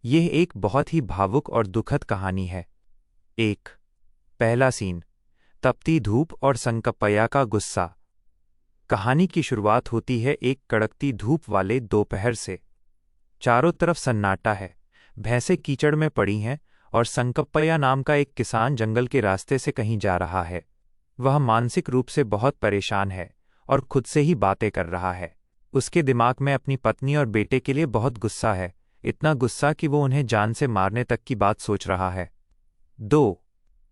यह एक बहुत ही भावुक और दुखद कहानी है। एक पहला सीन, तपती धूप और संकप्पय्या का गुस्सा। कहानी की शुरुआत होती है एक कड़कती धूप वाले दोपहर से। चारों तरफ सन्नाटा है, भैंसें कीचड़ में पड़ी हैं और संकप्पय्या नाम का एक किसान जंगल के रास्ते से कहीं जा रहा है। वह मानसिक रूप से बहुत परेशान है और खुद से ही बातें कर रहा है। उसके दिमाग में अपनी पत्नी और बेटे के लिए बहुत गुस्सा है, इतना गुस्सा कि वो उन्हें जान से मारने तक की बात सोच रहा है। 2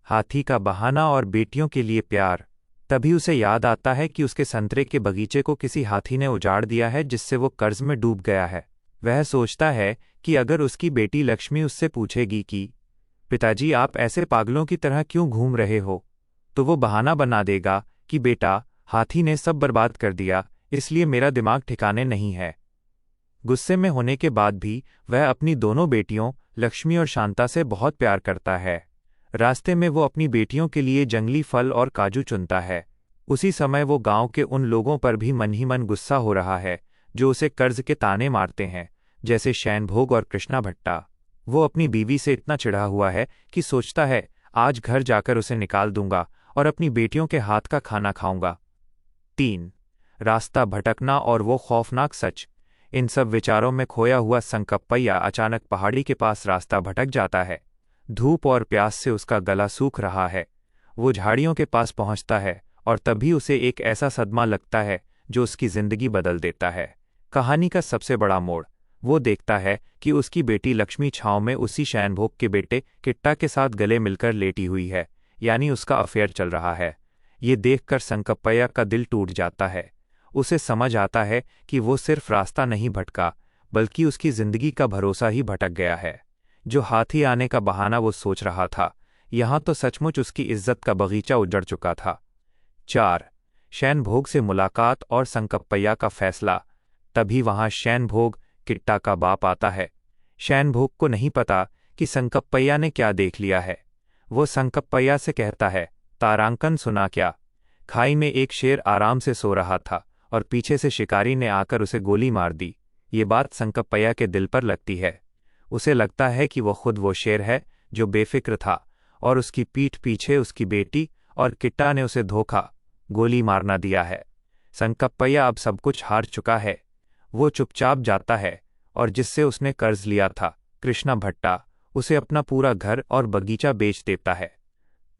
हाथी का बहाना और बेटियों के लिए प्यार। तभी उसे याद आता है कि उसके संतरे के बगीचे को किसी हाथी ने उजाड़ दिया है, जिससे वो कर्ज में डूब गया है। वह सोचता है कि अगर उसकी बेटी लक्ष्मी उससे पूछेगी कि पिताजी आप ऐसे पागलों की तरह क्यों घूम रहे हो, तो वो बहाना बना देगा कि बेटा हाथी ने सब बर्बाद कर दिया, इसलिए मेरा दिमाग ठिकाने नहीं है। गुस्से में होने के बाद भी वह अपनी दोनों बेटियों लक्ष्मी और शांता से बहुत प्यार करता है। रास्ते में वो अपनी बेटियों के लिए जंगली फल और काजू चुनता है। उसी समय वो गांव के उन लोगों पर भी मन ही मन गुस्सा हो रहा है जो उसे कर्ज के ताने मारते हैं, जैसे शैनभोग और कृष्णा भट्टा। वो अपनी बीवी से इतना चिढ़ा हुआ है कि सोचता है आज घर जाकर उसे निकाल दूंगा और अपनी बेटियों के हाथ का खाना खाऊंगा। 3 रास्ता भटकना और वो खौफनाक सच। इन सब विचारों में खोया हुआ संकप्पय्या अचानक पहाड़ी के पास रास्ता भटक जाता है। धूप और प्यास से उसका गला सूख रहा है। वो झाड़ियों के पास पहुंचता है और तभी उसे एक ऐसा सदमा लगता है जो उसकी जिंदगी बदल देता है। कहानी का सबसे बड़ा मोड़, वो देखता है कि उसकी बेटी लक्ष्मी छांव में उसी शैनभोग के बेटे किट्टा के साथ गले मिलकर लेटी हुई है, यानी उसका अफेयर चल रहा है। ये देखकर संकप्पय्या का दिल टूट जाता है। उसे समझ आता है कि वो सिर्फ रास्ता नहीं भटका, बल्कि उसकी जिंदगी का भरोसा ही भटक गया है। जो हाथी आने का बहाना वो सोच रहा था, यहां तो सचमुच उसकी इज्जत का बगीचा उजड़ चुका था। 4 शैनभोग से मुलाकात और संकप्पय्या का फैसला। तभी वहां शैनभोग किट्टा का बाप आता है। शैनभोग को नहीं पता कि संकप्पय्या ने क्या देख लिया है। वो संकप्पय्या से कहता है, तारांकन सुना क्या? खाई में एक शेर आराम से सो रहा था और पीछे से शिकारी ने आकर उसे गोली मार दी। ये बात संकप्पय्या के दिल पर लगती है। उसे लगता है कि वो खुद वो शेर है जो बेफिक्र था और उसकी पीठ पीछे उसकी बेटी और किट्टा ने उसे धोखा गोली मारना दिया है। संकप्पय्या अब सब कुछ हार चुका है। वो चुपचाप जाता है और जिससे उसने कर्ज लिया था, कृष्णा भट्टा, उसे अपना पूरा घर और बगीचा बेच देता है।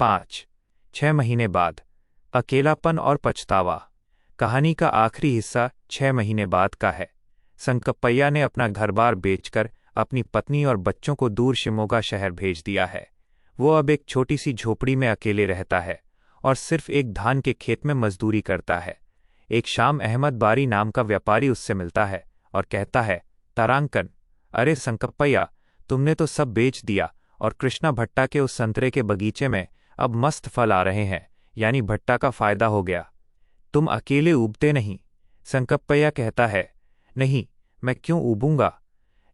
5 6 महीने बाद, अकेलापन और पछतावा। कहानी का आखिरी हिस्सा 6 महीने बाद का है। संकप्पय्या ने अपना घर-बार बेचकर अपनी पत्नी और बच्चों को दूर शिमोगा शहर भेज दिया है। वो अब एक छोटी सी झोपड़ी में अकेले रहता है और सिर्फ एक धान के खेत में मजदूरी करता है। एक शाम अहमद बारी नाम का व्यापारी उससे मिलता है और कहता है, तारांकन, अरे संकप्पय्या, तुमने तो सब बेच दिया और कृष्णा भट्टा के उस संतरे के बगीचे में अब मस्त फल आ रहे हैं, यानी भट्टा का फायदा हो गया। तुम अकेले ऊबते नहीं। संकप्पय्या कहता है, नहीं, मैं क्यों ऊबूंगा,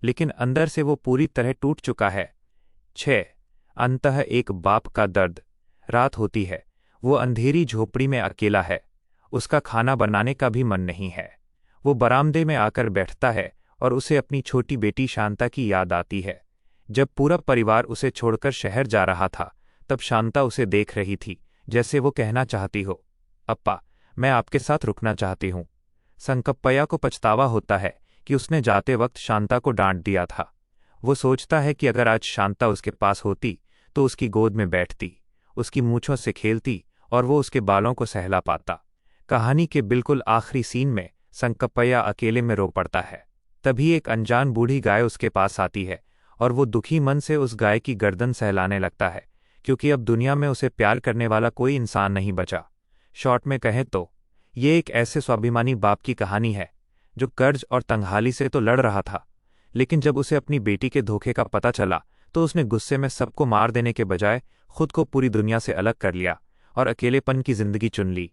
लेकिन अंदर से वो पूरी तरह टूट चुका है। 6 अंततः एक बाप का दर्द। रात होती है, वो अंधेरी झोपड़ी में अकेला है। उसका खाना बनाने का भी मन नहीं है। वो बरामदे में आकर बैठता है और उसे अपनी छोटी बेटी शांता की याद आती है। जब पूरा परिवार उसे छोड़कर शहर जा रहा था, तब शांता उसे देख रही थी, जैसे वो कहना चाहती हो, अप्पा, मैं आपके साथ रुकना चाहती हूँ। संकप्पय्या को पछतावा होता है कि उसने जाते वक्त शांता को डांट दिया था। वो सोचता है कि अगर आज शांता उसके पास होती तो उसकी गोद में बैठती, उसकी मूंछों से खेलती और वो उसके बालों को सहला पाता। कहानी के बिल्कुल आखिरी सीन में संकप्पय्या अकेले में रो पड़ता है। तभी एक अनजान बूढ़ी गाय उसके पास आती है और वो दुखी मन से उस गाय की गर्दन सहलाने लगता है, क्योंकि अब दुनिया में उसे प्यार करने वाला कोई इंसान नहीं बचा। शॉर्ट में कहें तो ये एक ऐसे स्वाभिमानी बाप की कहानी है जो कर्ज और तंगहाली से तो लड़ रहा था, लेकिन जब उसे अपनी बेटी के धोखे का पता चला तो उसने गुस्से में सबको मार देने के बजाय खुद को पूरी दुनिया से अलग कर लिया और अकेलेपन की जिंदगी चुन ली।